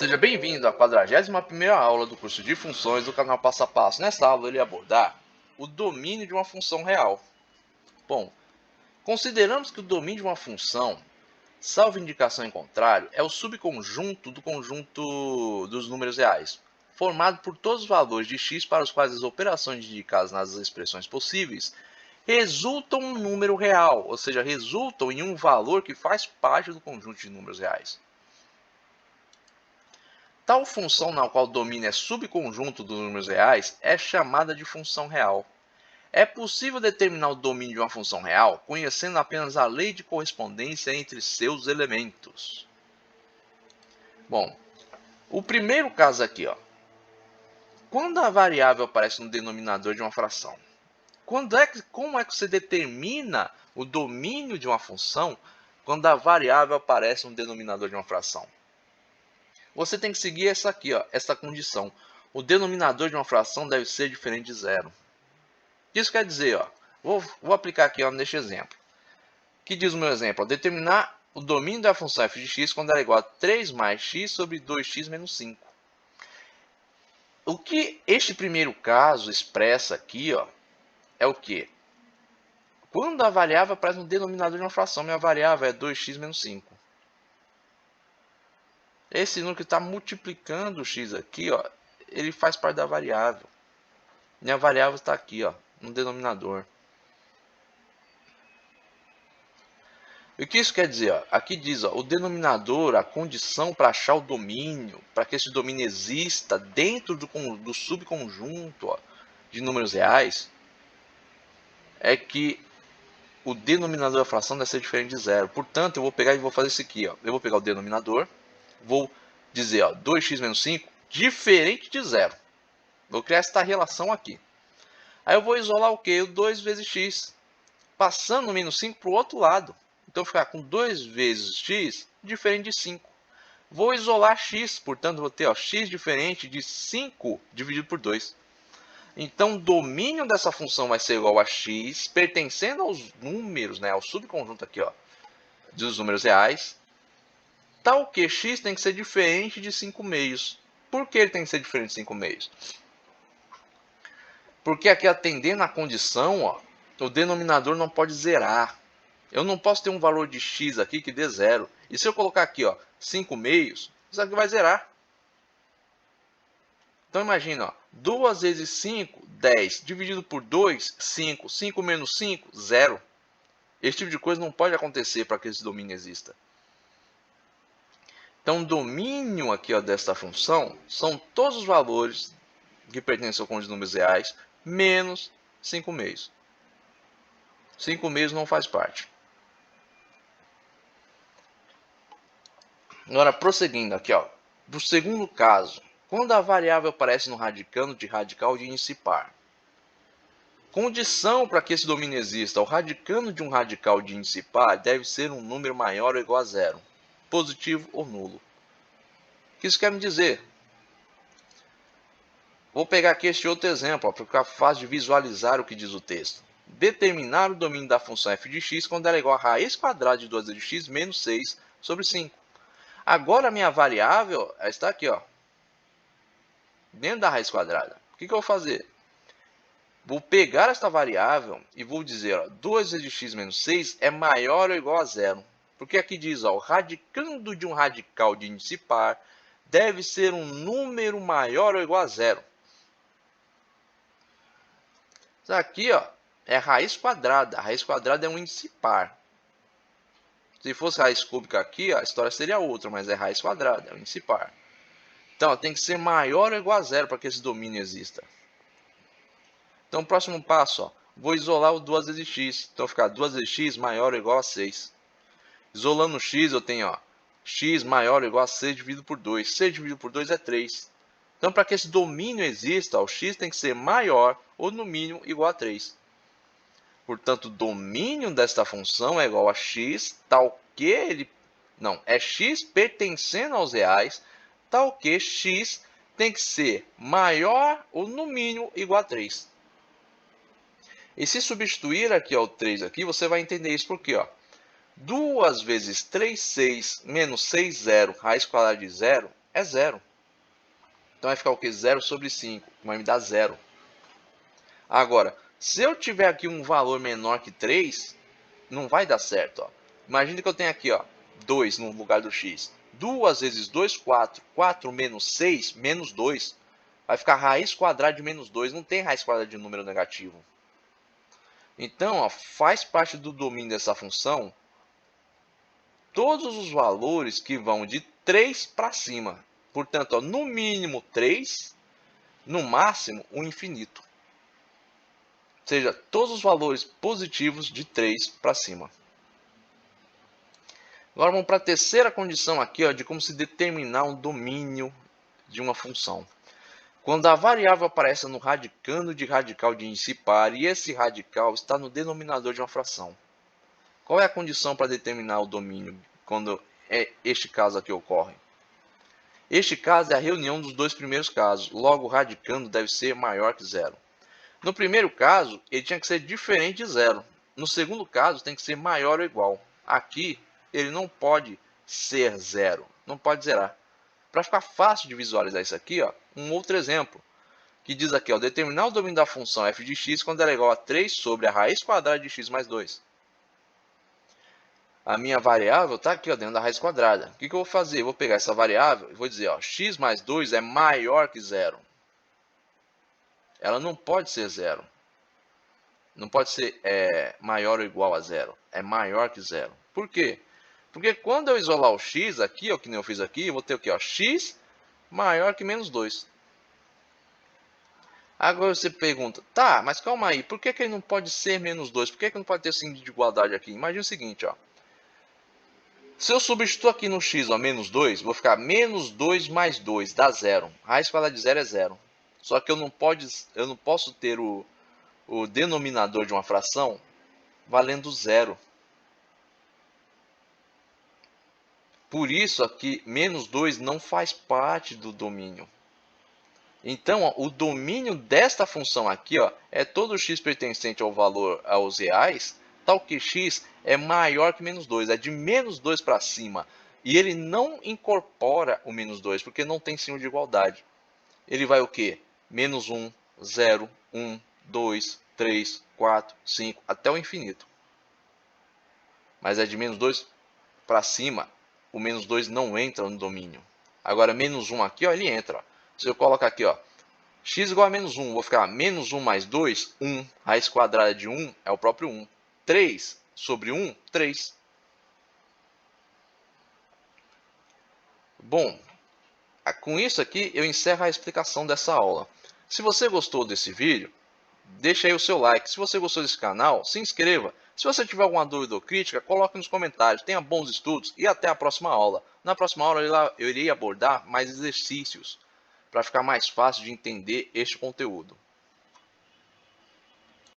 Seja bem-vindo à 41ª aula do curso de funções do canal Passo a Passo. Nesta aula, ele abordar o domínio de uma função real. Bom, consideramos que o domínio de uma função, salvo indicação em contrário, é o subconjunto do conjunto dos números reais, formado por todos os valores de x para os quais as operações indicadas nas expressões possíveis resultam em um número real, ou seja, resultam em um valor que faz parte do conjunto de números reais. Tal função na qual o domínio é subconjunto dos números reais é chamada de função real. É possível determinar o domínio de uma função real conhecendo apenas a lei de correspondência entre seus elementos. Bom, o primeiro caso aqui, quando a variável aparece no denominador de uma fração, como é que você determina o domínio de uma função quando a variável aparece no denominador de uma fração? Você tem que seguir essa condição. O denominador de uma fração deve ser diferente de zero. Isso quer dizer, vou aplicar aqui neste exemplo. Que diz o meu exemplo? Determinar o domínio da função f de x quando ela é igual a 3 mais x sobre 2x menos 5. O que este primeiro caso expressa aqui é o quê? Quando a variável aparece no denominador de uma fração, minha variável é 2x menos 5. Esse número que está multiplicando o x aqui, ele faz parte da variável. Minha variável está aqui, no denominador. E o que isso quer dizer? Aqui diz, o denominador, a condição para achar o domínio, para que esse domínio exista dentro do subconjunto de números reais, é que o denominador da fração deve ser diferente de zero. Portanto, eu vou pegar e vou fazer isso aqui. Eu vou pegar o denominador, vou dizer 2x menos 5 diferente de zero. Vou criar esta relação aqui. Aí eu vou isolar o quê? O 2 vezes x, passando o menos 5 para o outro lado. Então, ficar com 2 vezes x diferente de 5. Vou isolar x, portanto, vou ter x diferente de 5 dividido por 2. Então, o domínio dessa função vai ser igual a x, pertencendo aos números, ao subconjunto aqui, dos números reais, tal que x tem que ser diferente de 5 meios. Por que ele tem que ser diferente de 5 meios? Porque aqui, atendendo à condição, o denominador não pode zerar. Eu não posso ter um valor de x aqui que dê zero. E se eu colocar aqui 5 meios, isso aqui vai zerar. Então imagina, 2 vezes 5, 10. Dividido por 2, 5. 5 menos 5, 0. Esse tipo de coisa não pode acontecer para que esse domínio exista. Então o domínio aqui desta função são todos os valores que pertencem ao conjunto de números reais, menos 5 meios. 5 meios não faz parte. Agora, prosseguindo aqui, do segundo caso, quando a variável aparece no radicando de radical de índice par. Condição para que esse domínio exista, o radicando de um radical de índice par deve ser um número maior ou igual a zero, positivo ou nulo. O que isso quer me dizer? Vou pegar aqui este outro exemplo, para ficar fácil de visualizar o que diz o texto. Determinar o domínio da função f de x quando ela é igual a raiz quadrada de 2 de x menos 6 sobre 5. Agora a minha variável está aqui, dentro da raiz quadrada. O que eu vou fazer? Vou pegar esta variável e vou dizer 2 vezes x menos 6 é maior ou igual a zero. Porque aqui diz, o radicando de um radical de índice par deve ser um número maior ou igual a zero. Isso aqui é raiz quadrada. A raiz quadrada é um índice par. Se fosse raiz cúbica aqui, a história seria outra, mas é raiz quadrada, é um índice par. Então, tem que ser maior ou igual a zero para que esse domínio exista. Então, o próximo passo, vou isolar o 2 vezes x. Então, ficar 2 vezes x maior ou igual a 6. Isolando o x, eu tenho x maior ou igual a 6 dividido por 2. 6 dividido por 2 é 3. Então, para que esse domínio exista, o x tem que ser maior ou, no mínimo, igual a 3. Portanto, o domínio desta função é igual a x, tal que ele... Não, é x pertencendo aos reais, tal que x tem que ser maior ou, no mínimo, igual a 3. E se substituir aqui o 3 aqui, você vai entender isso porque 2 vezes 3, 6, menos 6, 0, raiz quadrada de 0, é zero. Então vai ficar o que? 0 sobre 5, vai me dar zero. Agora, se eu tiver aqui um valor menor que 3, não vai dar certo. Ó. Imagina que eu tenho aqui ó, 2 no lugar do x. 2 vezes 2, 4. 4 menos 6, menos 2. Vai ficar raiz quadrada de menos 2. Não tem raiz quadrada de número negativo. Então, ó, faz parte do domínio dessa função todos os valores que vão de 3 para cima. Portanto, ó, no mínimo 3, no máximo o infinito. Ou seja, todos os valores positivos de 3 para cima. Agora vamos para a terceira condição aqui, ó, de como se determinar um domínio de uma função. Quando a variável aparece no radicando de radical de índice par e esse radical está no denominador de uma fração. Qual é a condição para determinar o domínio quando este caso aqui ocorre? Este caso é a reunião dos dois primeiros casos, logo o radicando deve ser maior que zero. No primeiro caso, ele tinha que ser diferente de zero. No segundo caso, tem que ser maior ou igual. Aqui, ele não pode ser zero, não pode zerar. Para ficar fácil de visualizar isso aqui, ó, um outro exemplo, que diz aqui, ó, determinar o domínio da função f de x quando ela é igual a 3 sobre a raiz quadrada de x mais 2. A minha variável está aqui ó, dentro da raiz quadrada. O que eu vou fazer? Eu vou pegar essa variável e vou dizer, ó, x mais 2 é maior que zero. Ela não pode ser zero. Não pode ser maior ou igual a zero. É maior que zero. Por quê? Porque quando eu isolar o x aqui, ó, que nem eu fiz aqui, eu vou ter o quê? Ó, x maior que menos 2. Agora você pergunta, tá, mas calma aí, por que ele não pode ser menos 2? Por que não pode ter signo de igualdade aqui? Imagina o seguinte, ó. Se eu substituir aqui no x, ó, menos 2, vou ficar menos 2 mais 2, dá zero. Raiz quadrada de zero é zero. Só que eu não posso ter o denominador de uma fração valendo zero. Por isso aqui, menos 2 não faz parte do domínio. Então, ó, o domínio desta função aqui ó, é todo x pertencente ao valor aos reais, tal que x é maior que menos 2, é de menos 2 para cima. E ele não incorpora o menos 2, porque não tem signo de igualdade. Ele vai o quê? Menos 1, 0, 1, 2, 3, 4, 5, até o infinito. Mas é de menos 2 para cima, o menos 2 não entra no domínio. Agora, menos 1 aqui, ó, ele entra. Ó. Se eu colocar aqui, ó, x igual a menos 1, vou ficar menos 1 mais 2, 1. Raiz quadrada de 1 é o próprio 1. 3 sobre 1, 3. Bom, com isso aqui eu encerro a explicação dessa aula. Se você gostou desse vídeo, deixa aí o seu like. Se você gostou desse canal, se inscreva. Se você tiver alguma dúvida ou crítica, coloque nos comentários. Tenha bons estudos e até a próxima aula. Na próxima aula eu irei abordar mais exercícios para ficar mais fácil de entender este conteúdo.